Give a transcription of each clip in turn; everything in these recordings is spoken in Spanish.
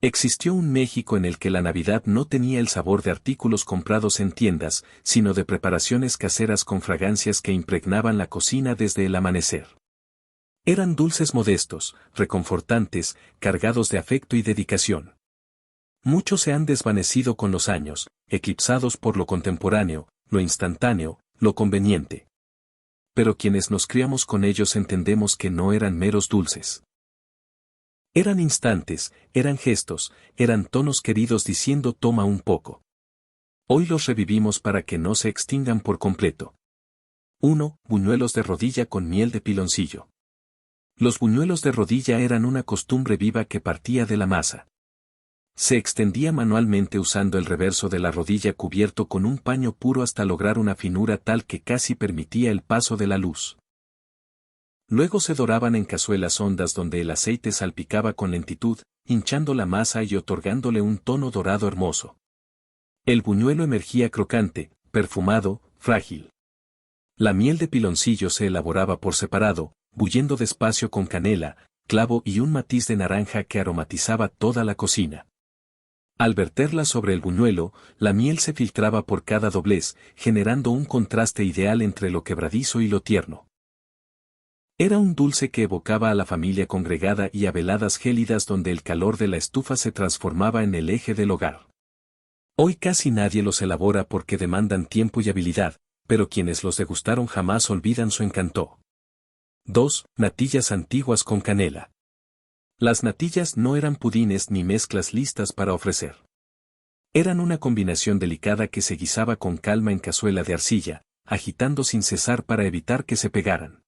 Existió un México en el que la Navidad no tenía el sabor de artículos comprados en tiendas, sino de preparaciones caseras con fragancias que impregnaban la cocina desde el amanecer. Eran dulces modestos, reconfortantes, cargados de afecto y dedicación. Muchos se han desvanecido con los años, eclipsados por lo contemporáneo, lo instantáneo, lo conveniente. Pero quienes nos criamos con ellos entendemos que no eran meros dulces. Eran instantes, eran gestos, eran tonos queridos diciendo toma un poco. Hoy los revivimos para que no se extingan por completo. 1. Buñuelos de rodilla con miel de piloncillo. Los buñuelos de rodilla eran una costumbre viva que partía de la masa. Se extendía manualmente usando el reverso de la rodilla cubierto con un paño puro hasta lograr una finura tal que casi permitía el paso de la luz. Luego se doraban en cazuelas hondas donde el aceite salpicaba con lentitud, hinchando la masa y otorgándole un tono dorado hermoso. El buñuelo emergía crocante, perfumado, frágil. La miel de piloncillo se elaboraba por separado, bulliendo despacio con canela, clavo y un matiz de naranja que aromatizaba toda la cocina. Al verterla sobre el buñuelo, la miel se filtraba por cada doblez, generando un contraste ideal entre lo quebradizo y lo tierno. Era un dulce que evocaba a la familia congregada y a veladas gélidas donde el calor de la estufa se transformaba en el eje del hogar. Hoy casi nadie los elabora porque demandan tiempo y habilidad, pero quienes los degustaron jamás olvidan su encanto. 2. Natillas antiguas con canela. Las natillas no eran pudines ni mezclas listas para ofrecer. Eran una combinación delicada que se guisaba con calma en cazuela de arcilla, agitando sin cesar para evitar que se pegaran.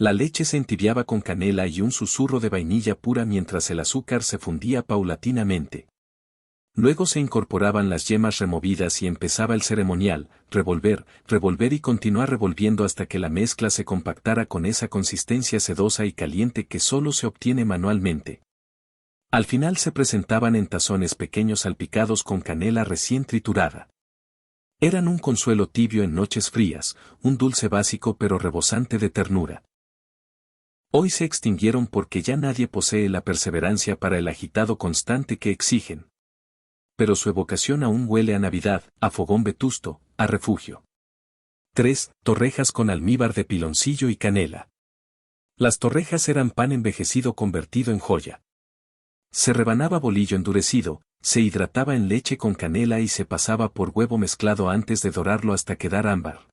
La leche se entibiaba con canela y un susurro de vainilla pura mientras el azúcar se fundía paulatinamente. Luego se incorporaban las yemas removidas y empezaba el ceremonial, revolver, revolver y continuar revolviendo hasta que la mezcla se compactara con esa consistencia sedosa y caliente que solo se obtiene manualmente. Al final se presentaban en tazones pequeños salpicados con canela recién triturada. Eran un consuelo tibio en noches frías, un dulce básico pero rebosante de ternura. Hoy se extinguieron porque ya nadie posee la perseverancia para el agitado constante que exigen. Pero su evocación aún huele a Navidad, a fogón vetusto, a refugio. 3. Torrejas con almíbar de piloncillo y canela. Las torrejas eran pan envejecido convertido en joya. Se rebanaba bolillo endurecido, se hidrataba en leche con canela y se pasaba por huevo mezclado antes de dorarlo hasta quedar ámbar.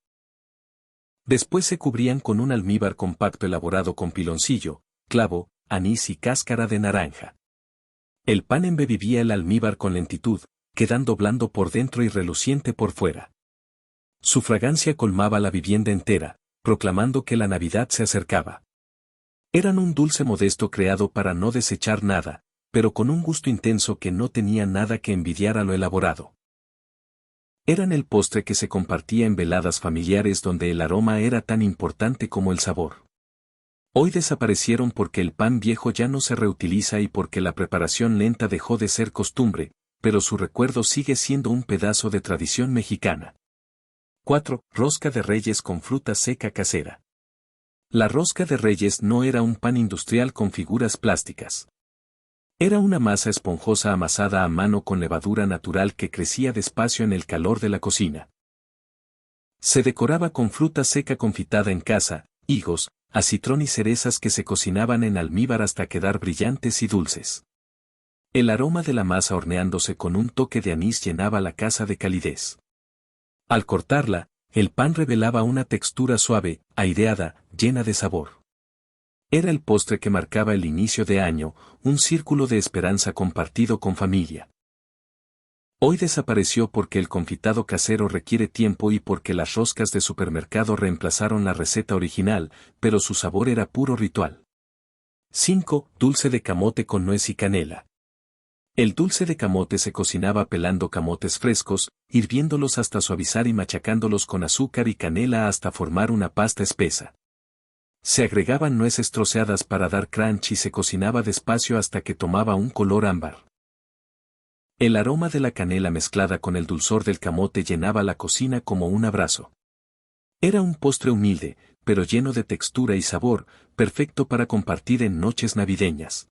Después se cubrían con un almíbar compacto elaborado con piloncillo, clavo, anís y cáscara de naranja. El pan embebía el almíbar con lentitud, quedando blando por dentro y reluciente por fuera. Su fragancia colmaba la vivienda entera, proclamando que la Navidad se acercaba. Eran un dulce modesto creado para no desechar nada, pero con un gusto intenso que no tenía nada que envidiar a lo elaborado. Eran el postre que se compartía en veladas familiares donde el aroma era tan importante como el sabor. Hoy desaparecieron porque el pan viejo ya no se reutiliza y porque la preparación lenta dejó de ser costumbre, pero su recuerdo sigue siendo un pedazo de tradición mexicana. 4. Rosca de Reyes con fruta seca casera. La rosca de Reyes no era un pan industrial con figuras plásticas. Era una masa esponjosa amasada a mano con levadura natural que crecía despacio en el calor de la cocina. Se decoraba con fruta seca confitada en casa, higos, acitrón y cerezas que se cocinaban en almíbar hasta quedar brillantes y dulces. El aroma de la masa horneándose con un toque de anís llenaba la casa de calidez. Al cortarla, el pan revelaba una textura suave, aireada, llena de sabor. Era el postre que marcaba el inicio de año, un círculo de esperanza compartido con familia. Hoy desapareció porque el confitado casero requiere tiempo y porque las roscas de supermercado reemplazaron la receta original, pero su sabor era puro ritual. 5. Dulce de camote con nuez y canela. El dulce de camote se cocinaba pelando camotes frescos, hirviéndolos hasta suavizar y machacándolos con azúcar y canela hasta formar una pasta espesa. Se agregaban nueces troceadas para dar crunch y se cocinaba despacio hasta que tomaba un color ámbar. El aroma de la canela mezclada con el dulzor del camote llenaba la cocina como un abrazo. Era un postre humilde, pero lleno de textura y sabor, perfecto para compartir en noches navideñas.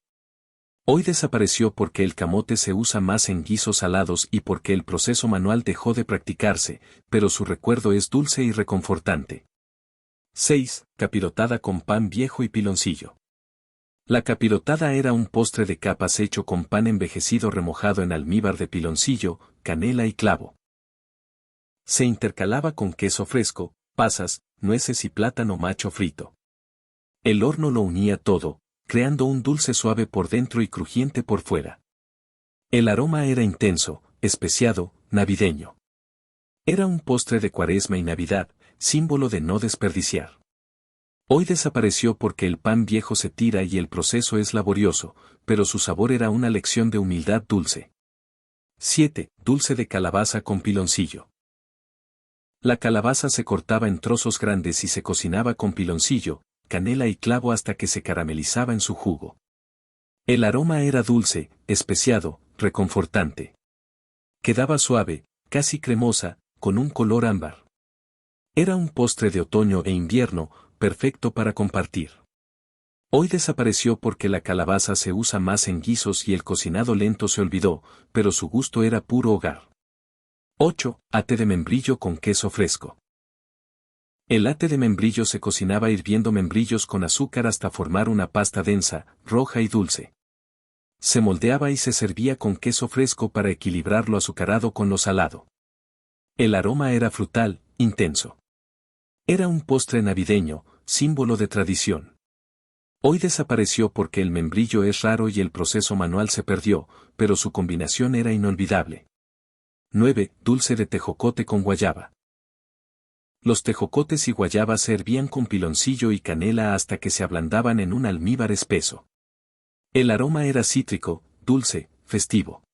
Hoy desapareció porque el camote se usa más en guisos salados y porque el proceso manual dejó de practicarse, pero su recuerdo es dulce y reconfortante. 6. Capirotada con pan viejo y piloncillo. La capirotada era un postre de capas hecho con pan envejecido remojado en almíbar de piloncillo, canela y clavo. Se intercalaba con queso fresco, pasas, nueces y plátano macho frito. El horno lo unía todo, creando un dulce suave por dentro y crujiente por fuera. El aroma era intenso, especiado, navideño. Era un postre de Cuaresma y Navidad, símbolo de no desperdiciar. Hoy desapareció porque el pan viejo se tira y el proceso es laborioso, pero su sabor era una lección de humildad dulce. 7. Dulce de calabaza con piloncillo. La calabaza se cortaba en trozos grandes y se cocinaba con piloncillo, canela y clavo hasta que se caramelizaba en su jugo. El aroma era dulce, especiado, reconfortante. Quedaba suave, casi cremosa, con un color ámbar. Era un postre de otoño e invierno, perfecto para compartir. Hoy desapareció porque la calabaza se usa más en guisos y el cocinado lento se olvidó, pero su gusto era puro hogar. 8. Ate de membrillo con queso fresco. El ate de membrillo se cocinaba hirviendo membrillos con azúcar hasta formar una pasta densa, roja y dulce. Se moldeaba y se servía con queso fresco para equilibrar lo azucarado con lo salado. El aroma era frutal, intenso. Era un postre navideño, símbolo de tradición. Hoy desapareció porque el membrillo es raro y el proceso manual se perdió, pero su combinación era inolvidable. 9. Dulce de tejocote con guayaba. Los tejocotes y guayaba se hervían con piloncillo y canela hasta que se ablandaban en un almíbar espeso. El aroma era cítrico, dulce, festivo.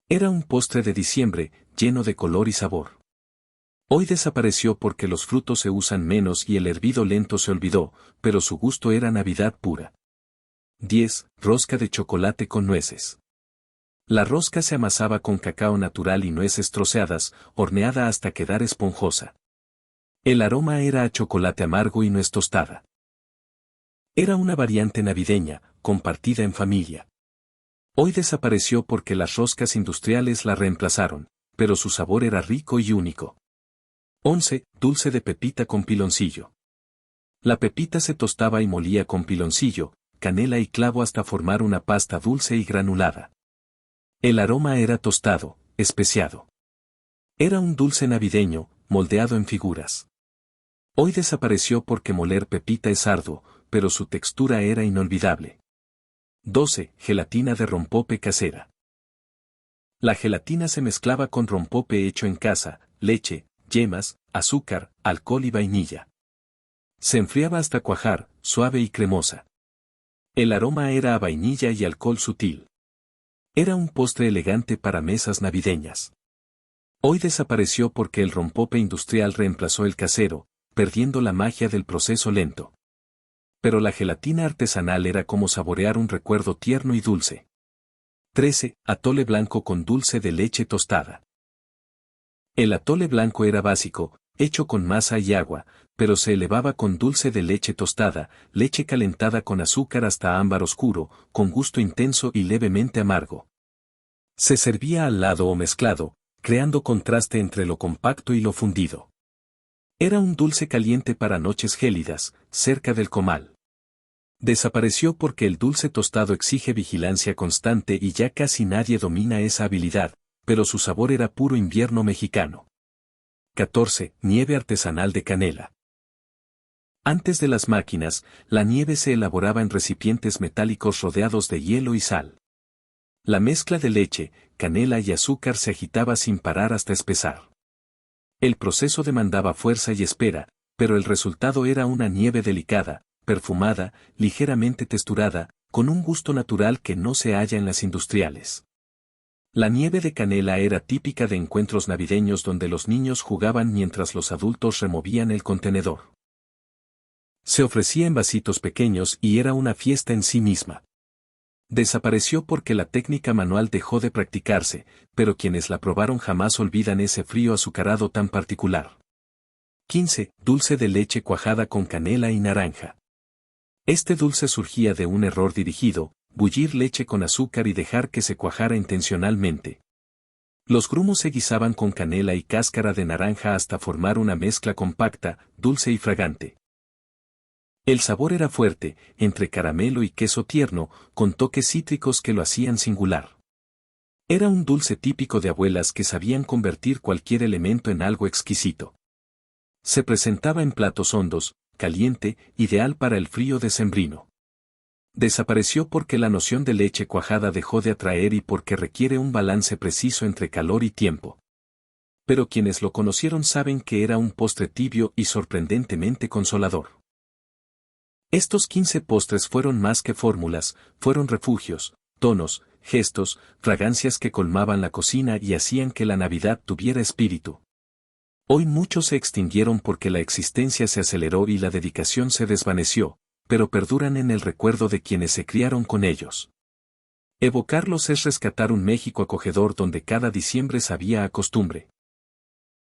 Era un postre de diciembre, lleno de color y sabor. Hoy desapareció porque los frutos se usan menos y el hervido lento se olvidó, pero su gusto era Navidad pura. 10. Rosca de chocolate con nueces. La rosca se amasaba con cacao natural y nueces troceadas, horneada hasta quedar esponjosa. El aroma era a chocolate amargo y nuez tostada. Era una variante navideña, compartida en familia. Hoy desapareció porque las roscas industriales la reemplazaron, pero su sabor era rico y único. 11. Dulce de pepita con piloncillo. La pepita se tostaba y molía con piloncillo, canela y clavo hasta formar una pasta dulce y granulada. El aroma era tostado, especiado. Era un dulce navideño, moldeado en figuras. Hoy desapareció porque moler pepita es arduo, pero su textura era inolvidable. 12. Gelatina de rompope casera. La gelatina se mezclaba con rompope hecho en casa, leche, yemas, azúcar, alcohol y vainilla. Se enfriaba hasta cuajar, suave y cremosa. El aroma era a vainilla y alcohol sutil. Era un postre elegante para mesas navideñas. Hoy desapareció porque el rompope industrial reemplazó el casero, perdiendo la magia del proceso lento. Pero la gelatina artesanal era como saborear un recuerdo tierno y dulce. 13. Atole blanco con dulce de leche tostada. El atole blanco era básico, hecho con masa y agua, pero se elevaba con dulce de leche tostada, leche calentada con azúcar hasta ámbar oscuro, con gusto intenso y levemente amargo. Se servía al lado o mezclado, creando contraste entre lo compacto y lo fundido. Era un dulce caliente para noches gélidas, cerca del comal. Desapareció porque el dulce tostado exige vigilancia constante y ya casi nadie domina esa habilidad, pero su sabor era puro invierno mexicano. 14. Nieve artesanal de canela. Antes de las máquinas, la nieve se elaboraba en recipientes metálicos rodeados de hielo y sal. La mezcla de leche, canela y azúcar se agitaba sin parar hasta espesar. El proceso demandaba fuerza y espera, pero el resultado era una nieve delicada, perfumada, ligeramente texturada, con un gusto natural que no se halla en las industriales. La nieve de canela era típica de encuentros navideños donde los niños jugaban mientras los adultos removían el contenedor. Se ofrecía en vasitos pequeños y era una fiesta en sí misma. Desapareció porque la técnica manual dejó de practicarse, pero quienes la probaron jamás olvidan ese frío azucarado tan particular. 15. Dulce de leche cuajada con canela y naranja. Este dulce surgía de un error dirigido, bullir leche con azúcar y dejar que se cuajara intencionalmente. Los grumos se guisaban con canela y cáscara de naranja hasta formar una mezcla compacta, dulce y fragante. El sabor era fuerte, entre caramelo y queso tierno, con toques cítricos que lo hacían singular. Era un dulce típico de abuelas que sabían convertir cualquier elemento en algo exquisito. Se presentaba en platos hondos, caliente, ideal para el frío decembrino. Desapareció porque la noción de leche cuajada dejó de atraer y porque requiere un balance preciso entre calor y tiempo. Pero quienes lo conocieron saben que era un postre tibio y sorprendentemente consolador. Estos 15 postres fueron más que fórmulas, fueron refugios, tonos, gestos, fragancias que colmaban la cocina y hacían que la Navidad tuviera espíritu. Hoy muchos se extinguieron porque la existencia se aceleró y la dedicación se desvaneció, pero perduran en el recuerdo de quienes se criaron con ellos. Evocarlos es rescatar un México acogedor donde cada diciembre sabía a costumbre.